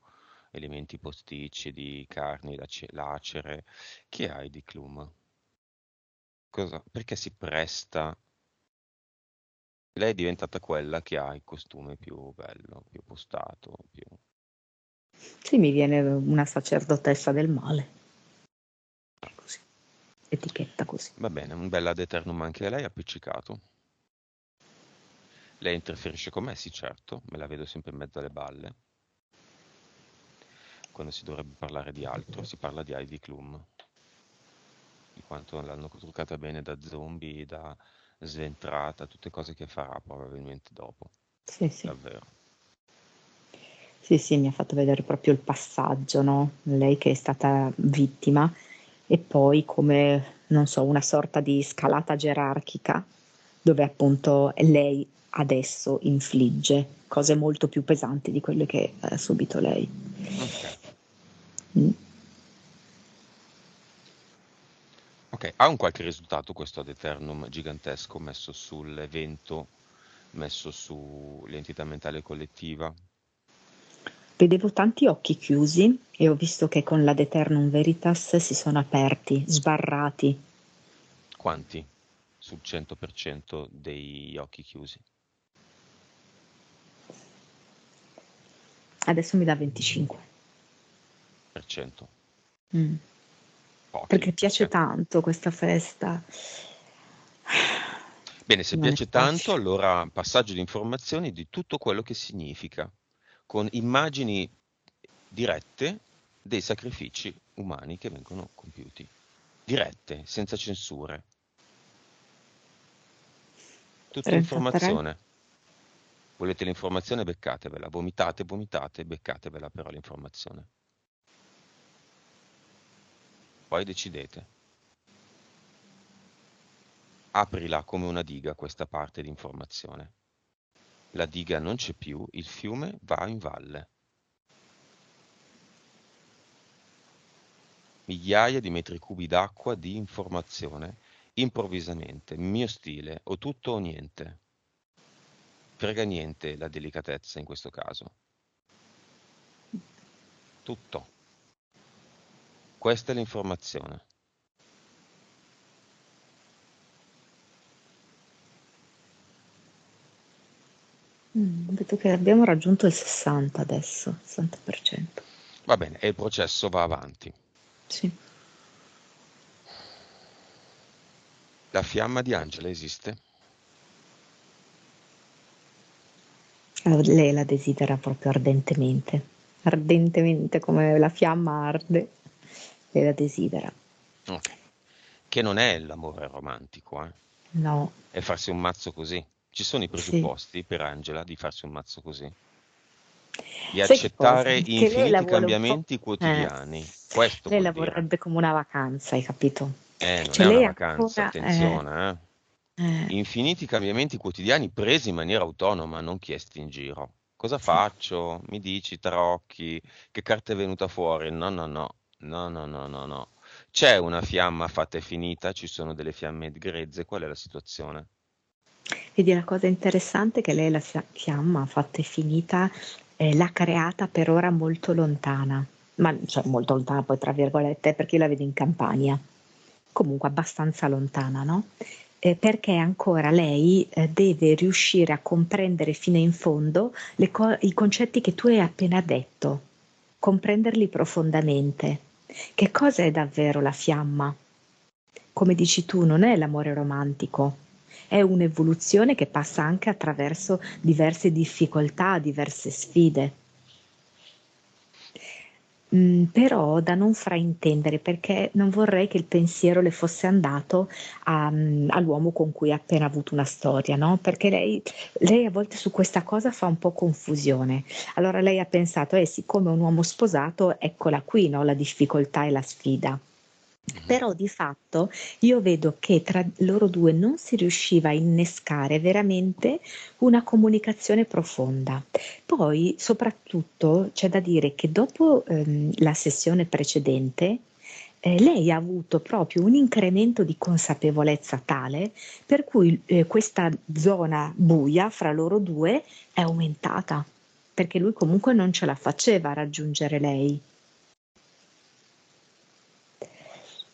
elementi posticci di carni lacere. Chi è Heidi Klum? Perché si presta? Lei è diventata quella che ha il costume più bello, più postato, più... Sì, mi viene una sacerdotessa del male, così, etichetta così. Va bene, un bel ad eternum anche lei, appiccicato. Lei interferisce con me, sì certo, me la vedo sempre in mezzo alle balle. Quando si dovrebbe parlare di altro, si parla di Heidi Klum, di quanto l'hanno truccata bene da zombie, da sventrata, tutte cose che farà probabilmente dopo, Sì, sì. davvero. Sì, sì, mi ha fatto vedere proprio il passaggio, no? Lei che è stata vittima e poi come, non so, una sorta di scalata gerarchica dove appunto lei adesso infligge cose molto più pesanti di quelle che ha subito lei. Ok. Mm. Ok, ha un qualche risultato questo ad eternum gigantesco messo sull'evento, messo sull'entità mentale collettiva? Vedevo tanti occhi chiusi e ho visto che con l'Ad Eternum Veritas si sono aperti, sbarrati. Quanti sul 100% degli occhi chiusi? Adesso mi dà 25. Per cento? Mm. Pochi, Perché piace perché? tanto questa festa. Bene, se Non è piace tanto, facile. allora passaggio di informazioni di tutto quello che significa, con immagini dirette dei sacrifici umani che vengono compiuti. Dirette, senza censure. Tutta 33? informazione. Volete l'informazione? Beccatevela. Vomitate, vomitate, beccatevela però l'informazione. Poi decidete. Aprila come una diga questa parte di informazione. La diga non c'è più, il fiume va in valle. Migliaia di metri cubi d'acqua di informazione, improvvisamente, mio stile, o tutto o niente. Frega niente la delicatezza in questo caso. Tutto. Questa è l'informazione. Vedo che abbiamo raggiunto il 60 adesso, 60%. Va bene, e il processo va avanti. Sì. La fiamma di Angela esiste? Lei la desidera proprio ardentemente, ardentemente come la fiamma arde, lei la desidera. Ok. Che non è l'amore romantico, eh? No, È farsi un mazzo così. Ci sono i sì. presupposti per Angela di farsi un mazzo così? Di Sai che cosa? accettare Che lei la infiniti vuole un po'. cambiamenti eh, quotidiani. Questo Lei vuol la dire. vorrebbe come una vacanza, hai capito? Non Cioè è una lei vacanza, ancora. attenzione, eh. Eh, Infiniti cambiamenti quotidiani presi in maniera autonoma, non chiesti in giro. Cosa sì. faccio? Mi dici, tarocchi, che carta è venuta fuori? No, no, no, no, no, no, no, no. C'è una fiamma fatta e finita, ci sono delle fiamme grezze, qual è la situazione? Vedi la cosa interessante è che lei la fiamma fatta e finita, l'ha creata per ora molto lontana, ma cioè molto lontana poi tra virgolette, perché io la vedo in Campania, comunque abbastanza lontana, no? Perché ancora lei deve riuscire a comprendere fino in fondo i concetti che tu hai appena detto, comprenderli profondamente. Che cosa è davvero la fiamma? Come dici tu, non è l'amore romantico, è un'evoluzione che passa anche attraverso diverse difficoltà, diverse sfide. Però da non fraintendere, perché non vorrei che il pensiero le fosse andato all'uomo con cui ha appena avuto una storia, no? Perché lei a volte su questa cosa fa un po' confusione. Allora lei ha pensato, siccome è un uomo sposato, eccola qui, no? La difficoltà e la sfida. Mhm. Però di fatto io vedo che tra loro due non si riusciva a innescare veramente una comunicazione profonda. Poi, soprattutto, c'è da dire che dopo la sessione precedente, lei ha avuto proprio un incremento di consapevolezza tale per cui questa zona buia fra loro due è aumentata, perché lui comunque non ce la faceva a raggiungere lei.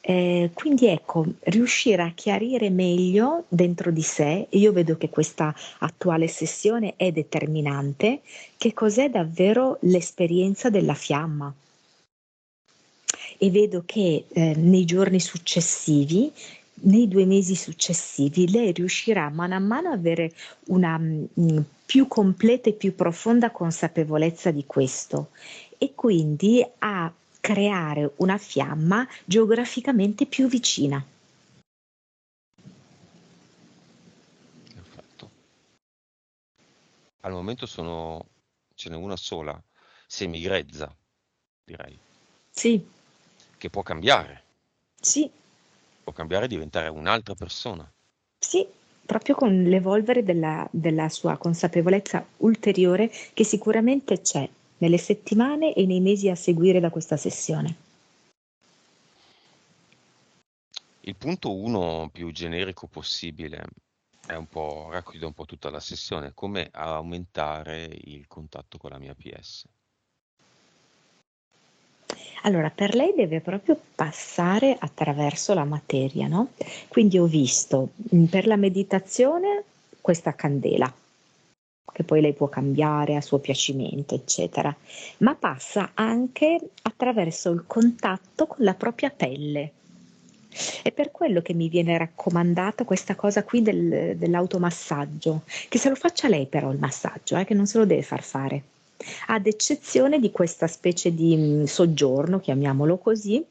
Quindi ecco, riuscire a chiarire meglio dentro di sé, e io vedo che questa attuale sessione è determinante, che cos'è davvero l'esperienza della fiamma. E vedo che nei giorni successivi, nei 2 mesi successivi, lei riuscirà mano a mano ad avere una più completa e più profonda consapevolezza di questo e quindi a creare una fiamma geograficamente più vicina. Perfetto. Al momento ce n'è una sola, semigrezza, direi, Sì, che sì, può cambiare e diventare un'altra persona. sì, proprio con l'evolvere della sua consapevolezza ulteriore che sicuramente c'è nelle settimane e nei mesi a seguire da questa sessione. Il punto 1 più generico possibile racchiude un po' tutta la sessione, come aumentare il contatto con la mia PS. Allora, per lei deve proprio passare attraverso la materia, no? Quindi ho visto per la meditazione questa candela, che poi lei può cambiare a suo piacimento, eccetera, ma passa anche attraverso il contatto con la propria pelle. È per quello che mi viene raccomandata questa cosa qui dell'automassaggio, che se lo faccia lei però il massaggio, che non se lo deve far fare, ad eccezione di questa specie di soggiorno, chiamiamolo così,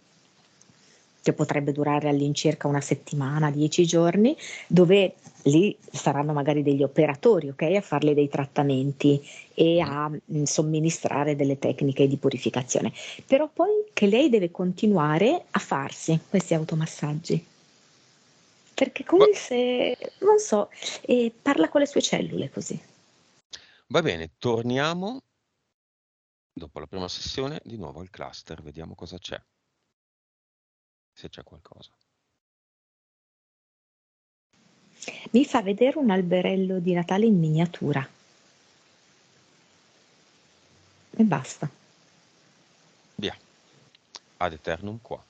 che potrebbe durare all'incirca una settimana, 10 giorni, dove lì saranno magari degli operatori, ok, a farle dei trattamenti e Mhm. a somministrare delle tecniche di purificazione. Però poi che lei deve continuare a farsi questi automassaggi. Perché Va, come se, non so, parla con le sue cellule così. va bene, torniamo dopo la prima sessione di nuovo al cluster, vediamo cosa c'è, se c'è qualcosa. Mi fa vedere un alberello di Natale in miniatura. E basta. Via, ad eternum qua.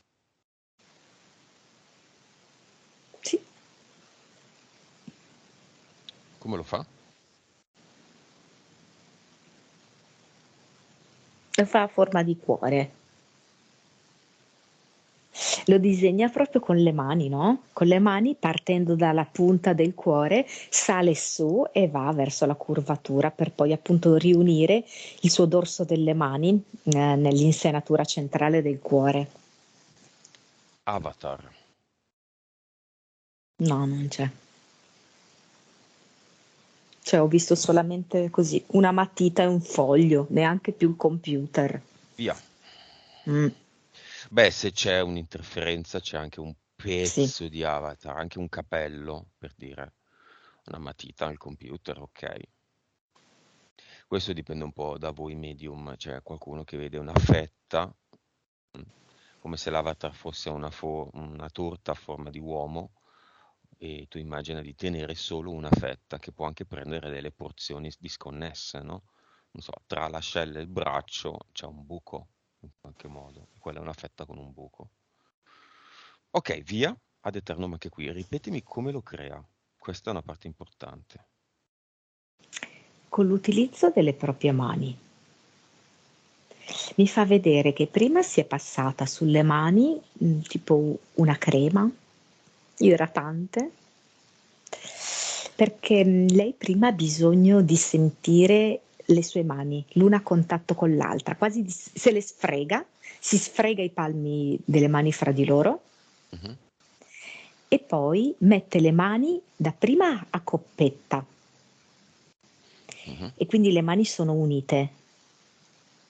Sì. Come lo fa? Lo fa a forma di cuore. Lo disegna proprio con le mani, no? Con le mani, partendo dalla punta del cuore, sale su e va verso la curvatura per poi appunto riunire il suo dorso delle mani nell'insenatura centrale del cuore. Avatar. No, non c'è. Cioè, ho visto solamente così, una matita e un foglio, neanche più il computer. Via. Mm, Beh, se c'è un'interferenza c'è anche un sì. pezzo di avatar, anche un capello, per dire, una matita al computer, ok. Questo dipende un po' da voi medium, c'è qualcuno che vede una fetta, mm, come se l'avatar fosse una torta a forma di uomo, e tu immagina di tenere solo una fetta, che può anche prendere delle porzioni disconnesse, no? Non so, tra l'ascella e il braccio c'è un buco, in qualche modo, e quella è una fetta con un buco. Ok, via, ad eternum anche qui. Ripetimi come lo crea. Questa è una parte importante. Con l'utilizzo delle proprie mani. Mi fa vedere che prima si è passata sulle mani tipo una crema idratante, perché lei prima ha bisogno di sentire le sue mani, l'una a contatto con l'altra, quasi se le sfrega, si sfrega i palmi delle mani fra di loro Mhm, e poi mette le mani dapprima a coppetta mhm. e quindi le mani sono unite.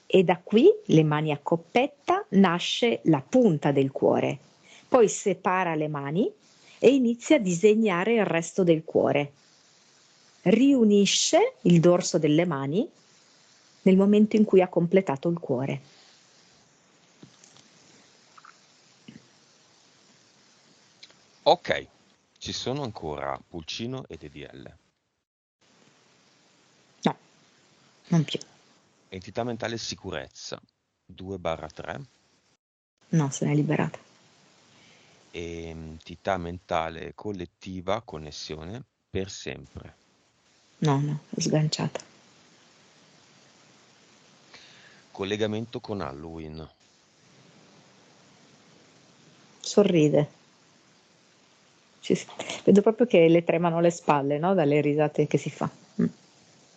E da qui, le mani a coppetta, nasce la punta del cuore. Poi separa le mani e inizia a disegnare il resto del cuore. Riunisce il dorso delle mani nel momento in cui ha completato il cuore. Ok, ci sono ancora Pulcino e DDL. No, non più. Entità mentale sicurezza 2/3 No, se ne è liberata. e entità mentale collettiva connessione per sempre. No, no, è sganciata. Collegamento con Halloween. Sorride. Vedo proprio che le tremano le spalle, no? Dalle risate che si fa. Mm.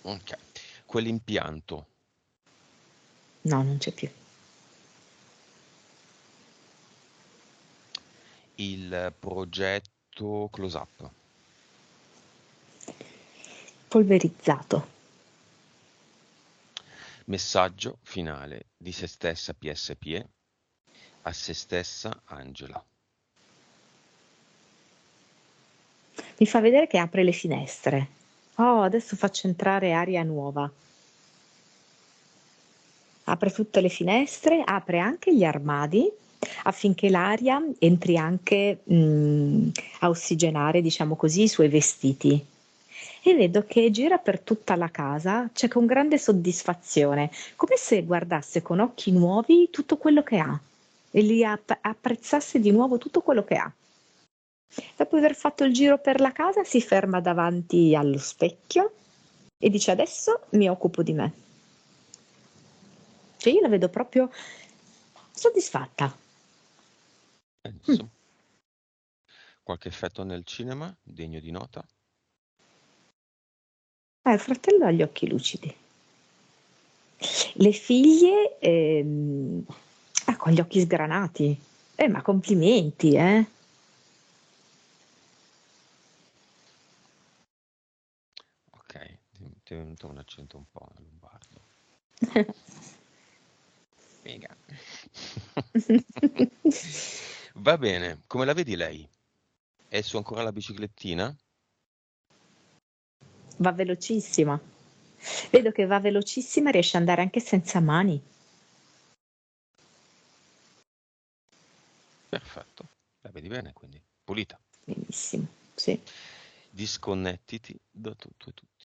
Ok, quell'impianto. No, non c'è più. Il progetto Close Up. Polverizzato. Messaggio finale di se stessa PSPE a se stessa Angela. Mi fa vedere che apre le finestre. Oh, adesso faccio entrare aria nuova. Apre tutte le finestre, apre anche gli armadi affinché l'aria entri anche a ossigenare, diciamo così, i suoi vestiti. E vedo che gira per tutta la casa, cioè con grande soddisfazione, come se guardasse con occhi nuovi tutto quello che ha e apprezzasse di nuovo tutto quello che ha. Dopo aver fatto il giro per la casa, si ferma davanti allo specchio e dice: Adesso mi occupo di me. Cioè, io la vedo proprio soddisfatta. Mm. Benissimo. Qualche effetto nel cinema degno di nota? Il fratello ha gli occhi lucidi. Le figlie con gli occhi sgranati. Ma complimenti, eh? Ok, ti è venuto un accento un po' lombardo. Figa. Va bene, come la vedi lei? È su ancora la biciclettina? Va velocissima. Vedo che va velocissima, riesce ad andare anche senza mani. Perfetto, la vedi bene quindi, pulita. Benissimo, sì. Disconnettiti da tutto e tutti.